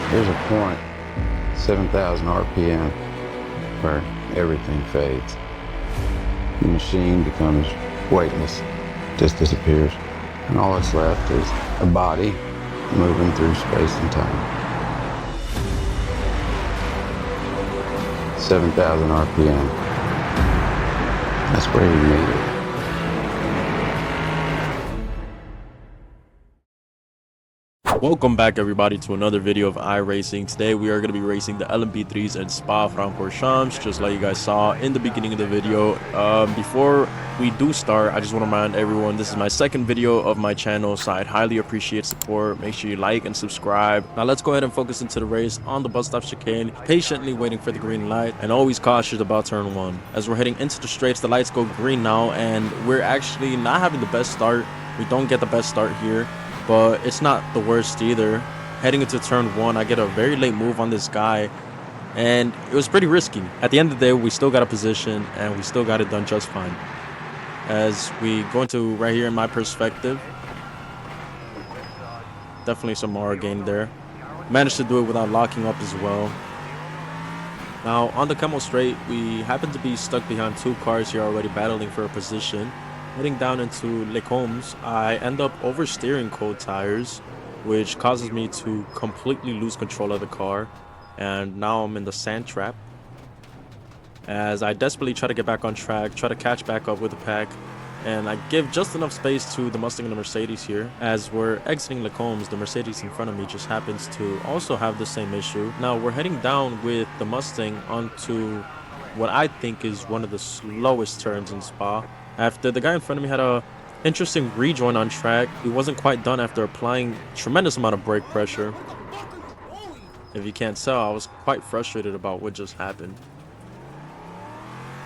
There's a point, 7,000 RPM, where everything fades. The machine becomes weightless, just disappears. And all that's left is a body moving through space and time. 7,000 RPM. That's where you meet it. Welcome back everybody to another video of iRacing. Today we are going to be racing the LMP3s and Spa Francorchamps, just like you guys saw in the beginning of the video. Before we do start, I just want to remind everyone this is my second video of my channel, so I'd highly appreciate support. Make sure you like and subscribe. Now let's go ahead and focus into the race on the bus stop chicane, patiently waiting for the green light and always cautious about turn 1. As we're heading into the straights, the lights go green now and we're actually not having the best start. We don't get the best start here, but it's not the worst either. Heading into turn 1, I get a very late move on this guy, and it was pretty risky. At the end of the day, we still got a position, and we still got it done just fine. As we go into right here in my perspective, definitely some aura gain there. Managed to do it without locking up as well. Now, on the Camel Straight, we happen to be stuck behind 2 cars here already battling for a position. Heading down into Les Combes, I end up oversteering cold tires, which causes me to completely lose control of the car, and now I'm in the sand trap. As I desperately try to get back on track, try to catch back up with the pack, and I give just enough space to the Mustang and the Mercedes here. As we're exiting Les Combes, the Mercedes in front of me just happens to also have the same issue. Now we're heading down with the Mustang onto what I think is one of the slowest turns in Spa. After the guy in front of me had a interesting rejoin on track, he wasn't quite done after applying tremendous amount of brake pressure. If you can't tell, I was quite frustrated about what just happened.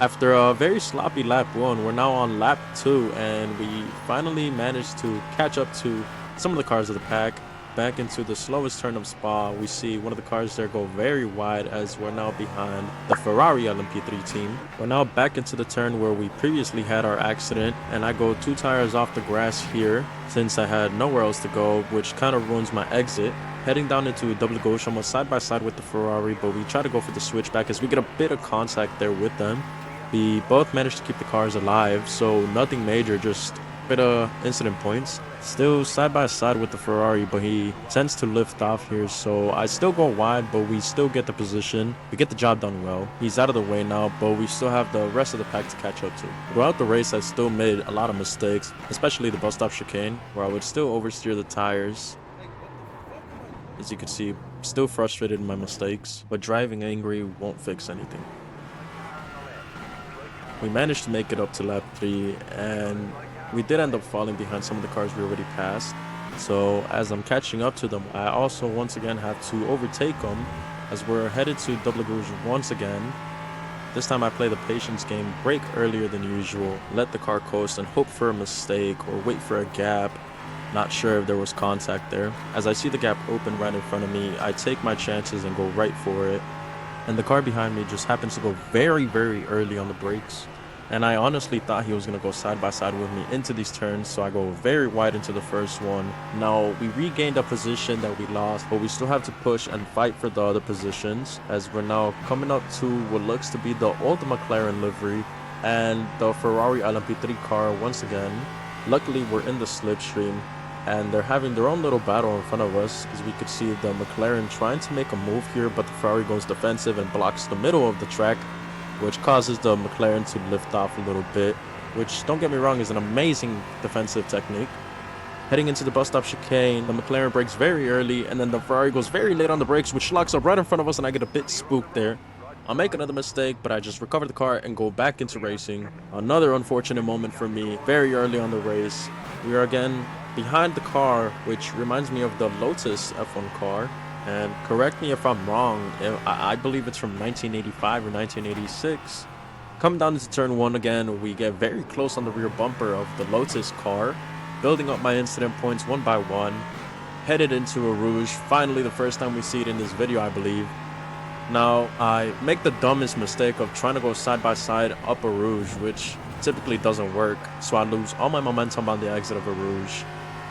After a very sloppy lap 1, we're now on lap 2, and we finally managed to catch up to some of the cars of the pack. Back into the slowest turn of Spa, we see one of the cars there go very wide as we're now behind the Ferrari LMP3 team. We're now back into the turn where we previously had our accident, and I go 2 tires off the grass here since I had nowhere else to go, which kind of ruins my exit. Heading down into a double gauche, almost side by side with the Ferrari, but we try to go for the switchback as we get a bit of contact there with them. We both managed to keep the cars alive, so nothing major, just a bit of incident points. Still side by side with the Ferrari, but he tends to lift off here, so I still go wide, but we still get the position. We get the job done well. He's out of the way now, but we still have the rest of the pack to catch up to. Throughout the race, I still made a lot of mistakes, especially the bus stop chicane, where I would still oversteer the tires. As you can see, still frustrated in my mistakes, but driving angry won't fix anything. We managed to make it up to lap 3, and we did end up falling behind some of the cars we already passed. So as I'm catching up to them, I also once again have to overtake them as we're headed to Double Gouge once again. This time I play the patience game, brake earlier than usual, let the car coast and hope for a mistake or wait for a gap. Not sure if there was contact there. As I see the gap open right in front of me, I take my chances and go right for it. And the car behind me just happens to go very, very early on the brakes. And I honestly thought he was going to go side by side with me into these turns, so I go very wide into the first one. Now, we regained a position that we lost, but we still have to push and fight for the other positions, as we're now coming up to what looks to be the old McLaren livery and the Ferrari LMP3 car once again. Luckily, we're in the slipstream, and they're having their own little battle in front of us, as we could see the McLaren trying to make a move here, but the Ferrari goes defensive and blocks the middle of the track, which causes the McLaren to lift off a little bit, which, don't get me wrong, is an amazing defensive technique. Heading into the bus stop chicane, the McLaren brakes very early, and then the Ferrari goes very late on the brakes, which locks up right in front of us, and I get a bit spooked there. I'll make another mistake, but I just recover the car and go back into racing. Another unfortunate moment for me, very early on the race. We are again behind the car, which reminds me of the Lotus F1 car. And correct me if I'm wrong, I believe it's from 1985 or 1986. Come down into turn 1 again, we get very close on the rear bumper of the Lotus car, building up my incident points one by one, headed into a Rouge, finally the first time we see it in this video, I believe. Now, I make the dumbest mistake of trying to go side by side up a Rouge, which typically doesn't work, so I lose all my momentum on the exit of a Rouge.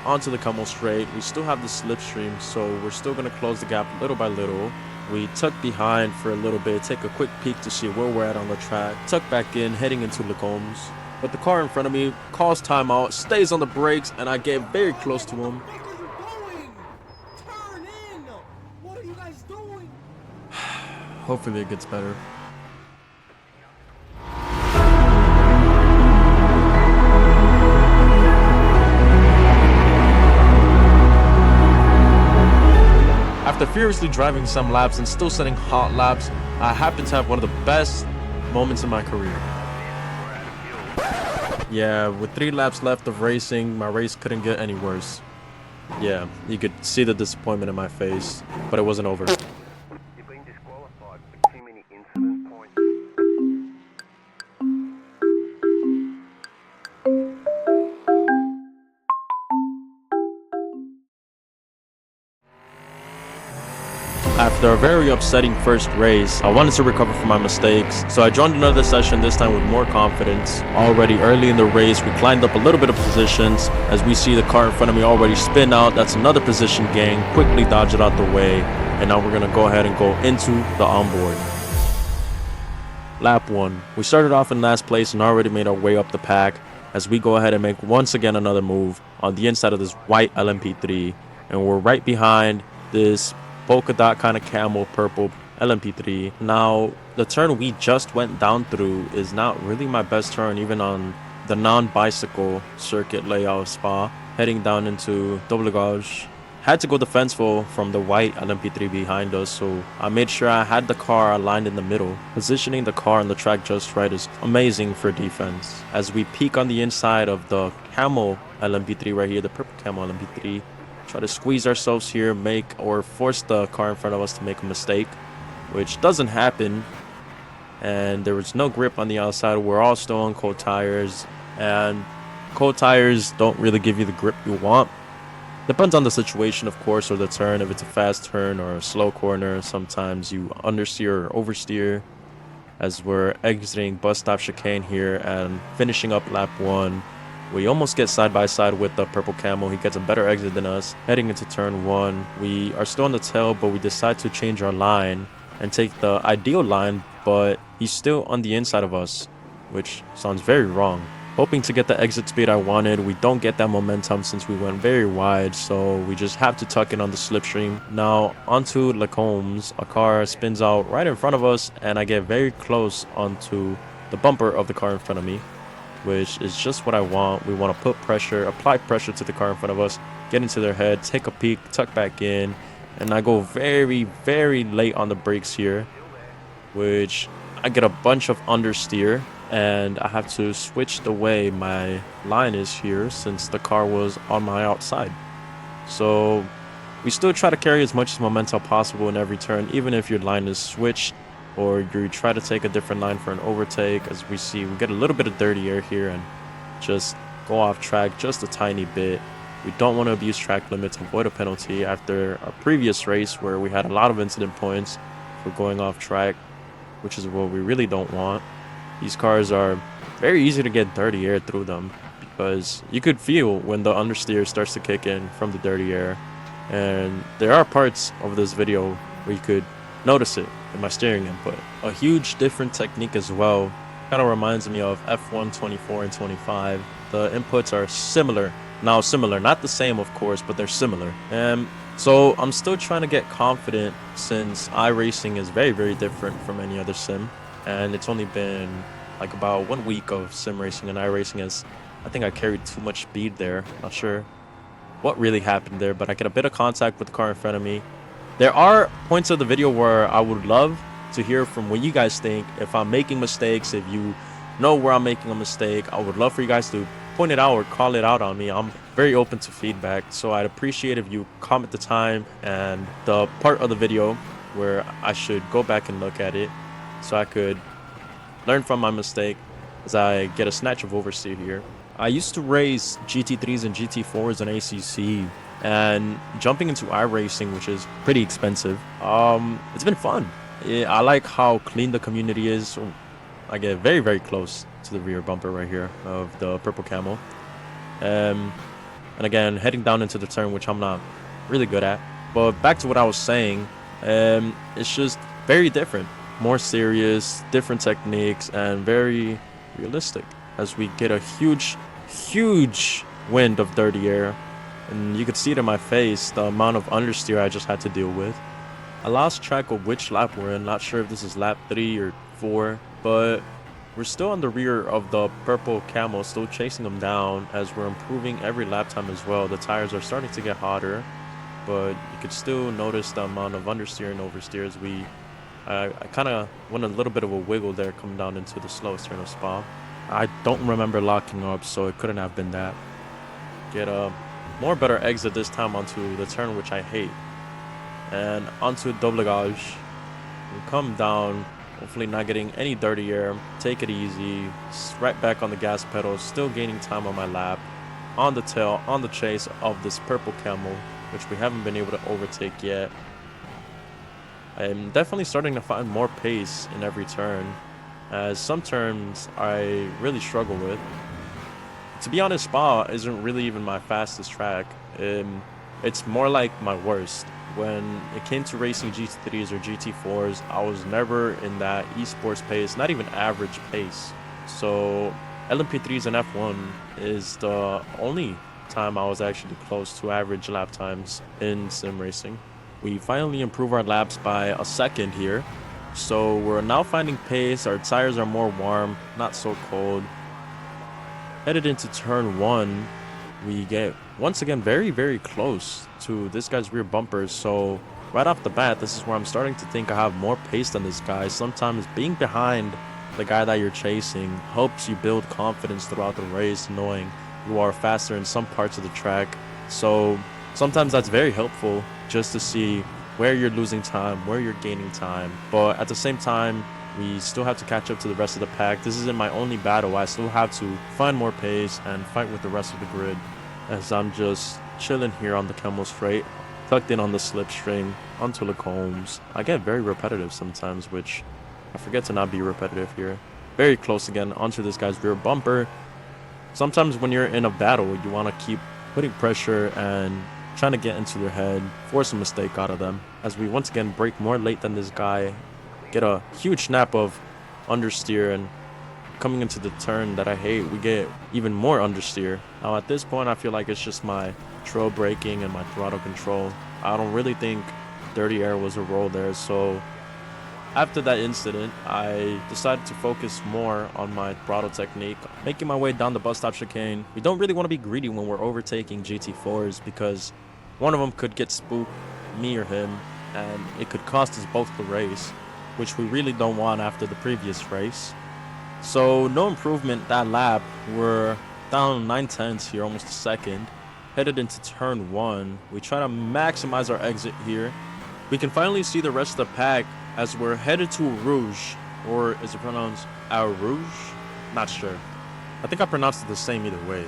onto the Camo straight. We still have the slipstream, so we're still going to close the gap little by little. We tuck behind for a little bit, take a quick peek to see where we're at on the track, tuck back in, heading into Lecombs. But the car in front of me calls timeout, stays on the brakes, and I get very close to him. Turn in! What are you guys doing? Hopefully it gets better. After furiously driving some laps and still setting hot laps, I happen to have one of the best moments in my career. Yeah, with 3 laps left of racing, my race couldn't get any worse. Yeah, you could see the disappointment in my face, but it wasn't over. You've been disqualified for too many incident points. After a very upsetting first race, I wanted to recover from my mistakes, so I joined another session, this time with more confidence. Already early in the race, we climbed up a little bit of positions. As we see the car in front of me already spin out, that's another position gain. Quickly dodge it out the way, and now we're going to go ahead and go into the onboard. Lap 1. We started off in last place and already made our way up the pack as we go ahead and make once again another move on the inside of this white LMP3, and we're right behind this polka dot kind of camel purple LMP3. Now, the turn we just went down through is not really my best turn, even on the non-bicycle circuit layout of Spa. Heading down into double gauge. Had to go defensively from the white LMP3 behind us, so I made sure I had the car aligned in the middle. Positioning the car on the track just right is amazing for defense. As we peek on the inside of the camo LMP3 right here, the purple camo LMP3, try to squeeze ourselves here, make or force the car in front of us to make a mistake, which doesn't happen. And there was no grip on the outside. We're all still on cold tires, and cold tires don't really give you the grip you want. Depends on the situation, of course, or the turn. If it's a fast turn or a slow corner, sometimes you understeer or oversteer. As we're exiting bus stop chicane here and finishing up lap 1, we almost get side by side with the purple camo. He gets a better exit than us. Heading into turn 1, we are still on the tail, but we decide to change our line and take the ideal line, but he's still on the inside of us, which sounds very wrong. Hoping to get the exit speed I wanted. We don't get that momentum since we went very wide, so we just have to tuck in on the slipstream. Now onto Lecombs. A car spins out right in front of us, and I get very close onto the bumper of the car in front of me, which is just what I want. We want to put pressure, apply pressure to the car in front of us, get into their head, take a peek, tuck back in, and I go very, very late on the brakes here, which I get a bunch of understeer, and I have to switch the way my line is here since the car was on my outside. So we still try to carry as much momentum possible in every turn, even if your line is switched or you try to take a different line for an overtake. As we see, we get a little bit of dirty air here and just go off track just a tiny bit. We don't want to abuse track limits, avoid a penalty after a previous race where we had a lot of incident points for going off track, which is what we really don't want. These cars are very easy to get dirty air through them because you could feel when the understeer starts to kick in from the dirty air. And there are parts of this video where you could notice it in my steering input. A huge different technique as well. Kind of reminds me of F1 24 and 25. The inputs are similar. Now similar, not the same of course, but they're similar. So I'm still trying to get confident since iRacing is very, very different from any other sim. And it's only been like about 1 week of sim racing, and iRacing is, I think I carried too much speed there. Not sure what really happened there, but I get a bit of contact with the car in front of me. There are points of the video where I would love to hear from what you guys think. If I'm making mistakes, if you know where I'm making a mistake, I would love for you guys to point it out or call it out on me. I'm very open to feedback, so I'd appreciate if you comment the time and the part of the video where I should go back and look at it so I could learn from my mistake as I get a snatch of oversteer here. I used to race GT3s and GT4s in ACC, and jumping into iRacing, which is pretty expensive, it's been fun. I like how clean the community is. So I get very, very close to the rear bumper right here of the purple camo. And again, heading down into the turn, which I'm not really good at. But back to what I was saying, it's just very different, more serious, different techniques, and very realistic as we get a huge wind of dirty air. And you could see it in my face, the amount of understeer I just had to deal with. I lost track of which lap we're in, not sure if this is lap 3 or 4, but we're still on the rear of the purple camel, still chasing them down as we're improving every lap time as well. The tires are starting to get hotter, but you could still notice the amount of understeer and oversteer as I kind of went a little bit of a wiggle there coming down into the slowest turn of Spa. I don't remember locking up, so it couldn't have been that. Get a more better exit this time onto the turn, which I hate. And onto Doblegage. We come down, hopefully not getting any dirty air. Take it easy. Right back on the gas pedal, still gaining time on my lap. On the tail, on the chase of this purple camel, which we haven't been able to overtake yet. I'm definitely starting to find more pace in every turn, as some turns I really struggle with. To be honest, Spa isn't really even my fastest track. It's more like my worst. When it came to racing GT3s or GT4s, I was never in that esports pace, not even average pace. So LMP3s and F1 is the only time I was actually close to average lap times in sim racing. We finally improve our laps by a second here. So we're now finding pace, our tires are more warm, not so cold. Headed into turn 1, we get once again very close to this guy's rear bumpers. So right off the bat, this is where I'm starting to think I have more pace than this guy. Sometimes being behind the guy that you're chasing helps you build confidence throughout the race, knowing you are faster in some parts of the track. So sometimes that's very helpful, just to see where you're losing time, where you're gaining time. But at the same time, we still have to catch up to the rest of the pack. This isn't my only battle. I still have to find more pace and fight with the rest of the grid, as I'm just chilling here on the Camel Straight, tucked in on the slipstream, onto Lacombs. I get very repetitive sometimes, which I forget to not be repetitive here. Very close again onto this guy's rear bumper. Sometimes when you're in a battle, you want to keep putting pressure and trying to get into their head, force a mistake out of them, as we once again break more late than this guy, get a huge snap of understeer, and coming into the turn that I hate, we get even more understeer. Now at this point, I feel like it's just my control braking and my throttle control. I don't really think dirty air was a role there. So after that incident, I decided to focus more on my throttle technique. Making my way down the bus stop chicane. We don't really want to be greedy when we're overtaking GT4s, because one of them could get spooked, me or him, and it could cost us both the race, which we really don't want after the previous race. So no improvement that lap. We're down 9/10 here, almost a second. Headed into turn 1. We try to maximize our exit here. We can finally see the rest of the pack as we're headed to Rouge, or is it pronounced Au Rouge? Not sure. I think I pronounced it the same either way.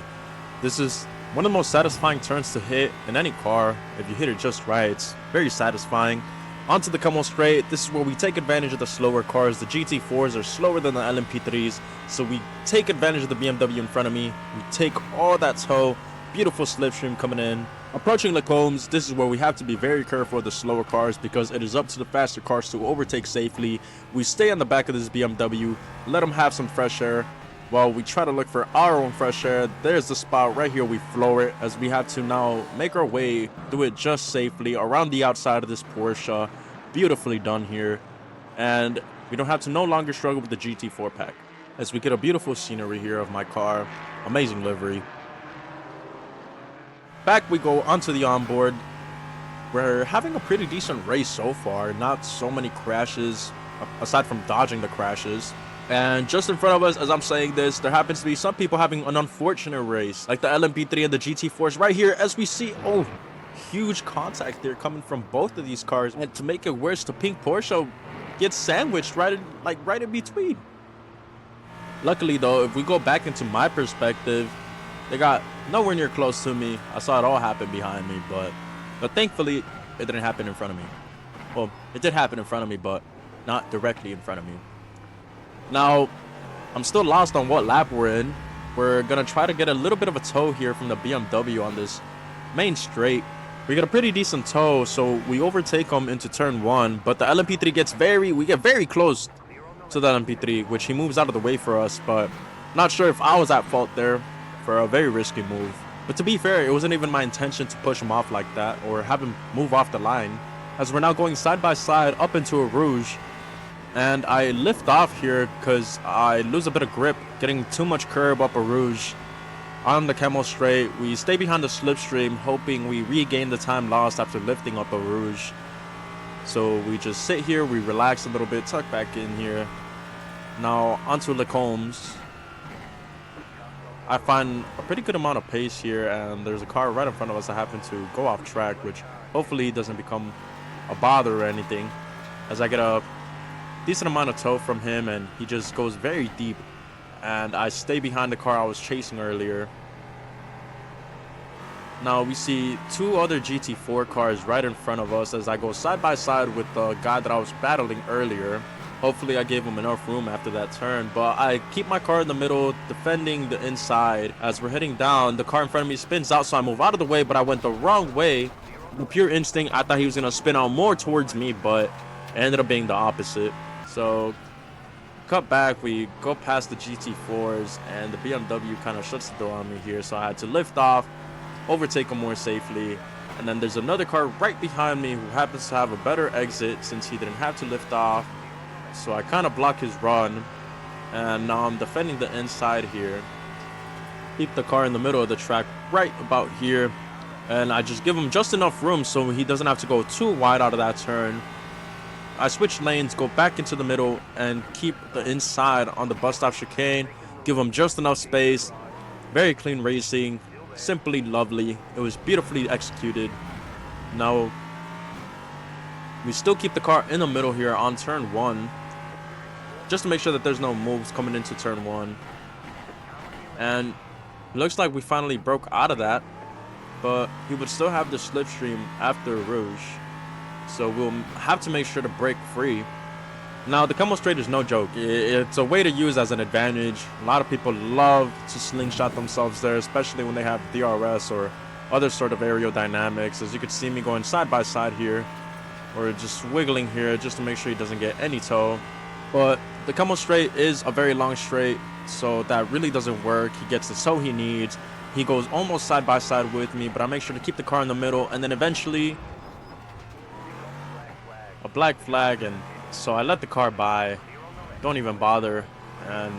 This is one of the most satisfying turns to hit in any car. If you hit it just right, it's very satisfying. Onto the Camel Straight. This is where we take advantage of the slower cars. The GT4s are slower than the LMP3s, so we take advantage of the BMW in front of me. We take all that tow. Beautiful slipstream coming in. Approaching Lacombs, this is where we have to be very careful of the slower cars, because it is up to the faster cars to overtake safely. We stay on the back of this BMW, let them have some fresh air, while we try to look for our own fresh air. There's the spot right here. We floor it, as we have to now make our way, do it just safely around the outside of this Porsche. Beautifully done here, and we don't have to no longer struggle with the GT4 pack, as we get a beautiful scenery here of my car. Amazing livery. Back we go onto the onboard. We're having a pretty decent race so far. Not so many crashes, aside from dodging the crashes. And just in front of us, as I'm saying this, there happens to be some people having an unfortunate race, like the LMP3 and the GT4s right here, as we see, oh, huge contact there coming from both of these cars. And to make it worse, the pink Porsche gets sandwiched right in between. Luckily though, if we go back into my perspective, they got nowhere near close to me. I saw it all happen behind me, but thankfully it didn't happen in front of me. Well, it did happen in front of me, but not directly in front of me. Now, I'm still lost on what lap we're in. we're gonna try to get a little bit of a tow here from the BMW on this main straight. We get a pretty decent tow, so we overtake him into turn 1, but the LMP3 we get very close to the LMP3, which he moves out of the way for us, but not sure if I was at fault there for a very risky move. But to be fair, it wasn't even my intention to push him off like that or have him move off the line, as we're now going side by side up into a Rouge. And I lift off here because I lose a bit of grip, getting too much curb up a Rouge. On the Camel straight, we stay behind the slipstream, hoping we regain the time lost after lifting up a Rouge. So we just sit here, we relax a little bit, tuck back in here. Now onto Lecombs. I find a pretty good amount of pace here, and there's a car right in front of us that happened to go off track, which hopefully doesn't become a bother or anything, as I get a decent amount of tow from him and he just goes very deep, and I stay behind the car I was chasing earlier. Now we see 2 other GT4 cars right in front of us as I go side by side with the guy that I was battling earlier. Hopefully I gave him enough room after that turn, but I keep my car in the middle, defending the inside. As we're heading down, the car in front of me spins out, so I move out of the way, but I went the wrong way. The pure instinct, I thought he was going to spin out more towards me, but it ended up being the opposite. So cut back, we go past the GT4s, and the BMW kind of shuts the door on me here, so I had to lift off, overtake him more safely. And then there's another car right behind me who happens to have a better exit since he didn't have to lift off. So I kind of block his run, and now I'm defending the inside here. Keep the car in the middle of the track right about here, and I just give him just enough room so he doesn't have to go too wide out of that turn. I switch lanes, go back into the middle, and keep the inside on the bus stop chicane. Give him just enough space. Very clean racing, simply lovely. It was beautifully executed. Now we still keep the car in the middle here on turn 1, just to make sure that there's no moves coming into turn 1. And it looks like we finally broke out of that, but he would still have the slipstream after Rouge, so we'll have to make sure to break free. Now the Camel straight is no joke. It's a way to use as an advantage. A lot of people love to slingshot themselves there, especially when they have DRS or other sort of aerodynamics. As you can see me going side by side here, or just wiggling here just to make sure he doesn't get any tow. But the Camel straight is a very long straight, so that really doesn't work. He gets the tow he needs. He goes almost side by side with me, but I make sure to keep the car in the middle, and then eventually a black flag, and so I let the car by, don't even bother, and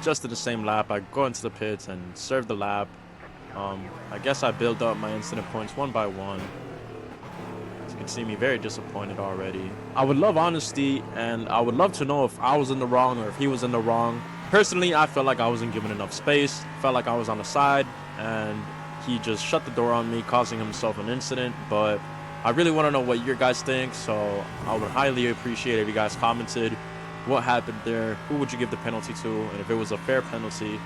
just in the same lap I go into the pits and serve the lap. I guess I build up my incident points one by one. You can see me very disappointed already. I would love honesty, and I would love to know if I was in the wrong or if he was in the wrong. Personally, I felt like I wasn't given enough space, felt like I was on the side, and he just shut the door on me, causing himself an incident. But I really want to know what your guys think, so I would highly appreciate if you guys commented what happened there, who would you give the penalty to, and if it was a fair penalty.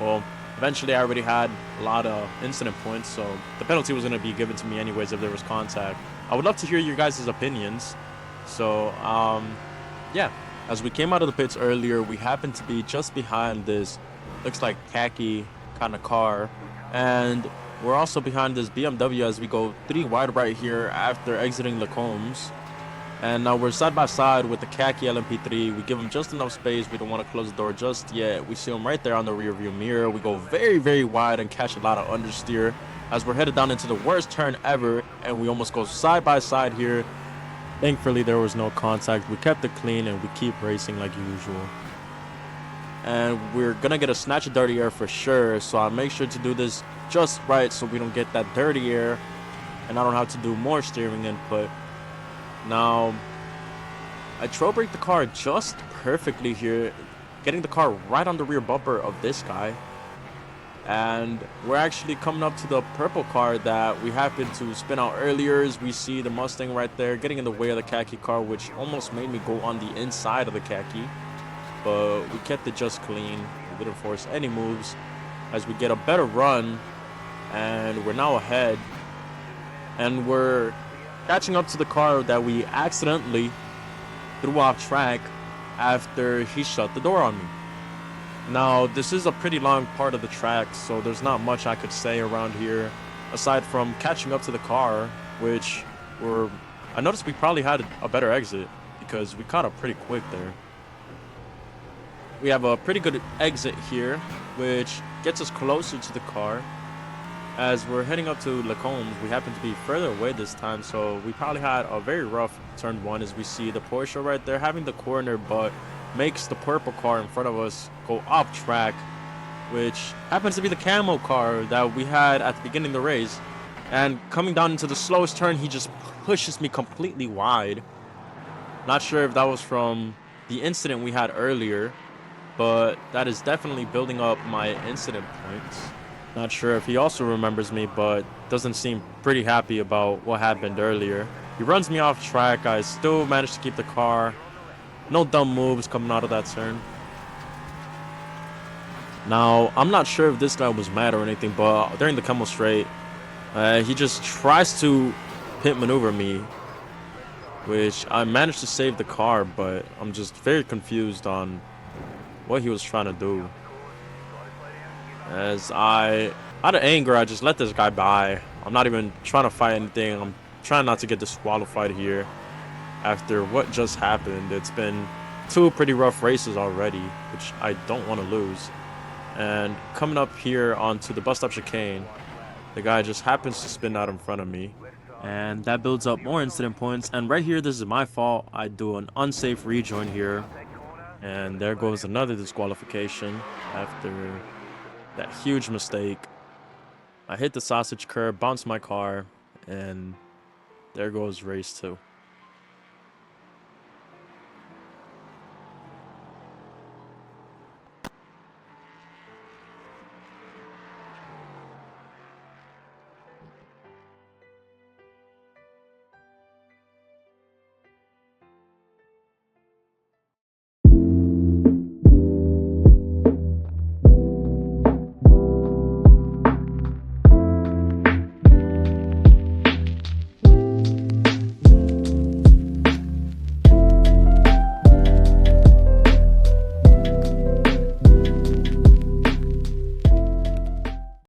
Well, eventually I already had a lot of incident points, so the penalty was going to be given to me anyways if there was contact. I would love to hear your guys' opinions. So yeah, as we came out of the pits earlier, we happened to be just behind this looks like khaki kind of car, and we're also behind this BMW as we go 3 wide right here after exiting Lecombs. And now we're side by side with the khaki LMP3. We give him just enough space. We don't want to close the door just yet. We see him right there on the rear view mirror. We go very, very wide and catch a lot of understeer as we're headed down into the worst turn ever, and we almost go side by side here. Thankfully there was no contact. We kept it clean and we keep racing like usual. And we're gonna get a snatch of dirty air for sure, so I make sure to do this just right so we don't get that dirty air and I don't have to do more steering input. Now I trail brake the car just perfectly here, getting the car right on the rear bumper of this guy, and we're actually coming up to the purple car that we happened to spin out earlier. As we see the Mustang right there getting in the way of the khaki car, which almost made me go on the inside of the khaki, but we kept it just clean. We didn't force any moves as we get a better run, and we're now ahead, and we're catching up to the car that we accidentally threw off track after he shut the door on me. Now, this is a pretty long part of the track, so there's not much I could say around here, aside from catching up to the car, which I noticed we probably had a better exit, because we caught up pretty quick there. We have a pretty good exit here, which gets us closer to the car. As we're heading up to Lacombe, we happen to be further away this time, so we probably had a very rough turn 1, as we see the Porsche right there having the corner, but makes the purple car in front of us go off track, which happens to be the camo car that we had at the beginning of the race. And coming down into the slowest turn, he just pushes me completely wide. Not sure if that was from the incident we had earlier, but that is definitely building up my incident points. Not sure if he also remembers me, but doesn't seem pretty happy about what happened earlier. He runs me off track. I still managed to keep the car. No dumb moves coming out of that turn. Now, I'm not sure if this guy was mad or anything, but during the Camel Straight, he just tries to pit maneuver me, which I managed to save the car, but I'm just very confused on what he was trying to do. As out of anger, I just let this guy by. I'm not even trying to fight anything. I'm trying not to get disqualified here after what just happened. It's been 2 pretty rough races already, which I don't want to lose. And coming up here onto the bus stop chicane, the guy just happens to spin out in front of me. And that builds up more incident points. And right here, this is my fault. I do an unsafe rejoin here. And there goes another disqualification after that huge mistake. I hit the sausage curb, bounced my car, and there goes race 2.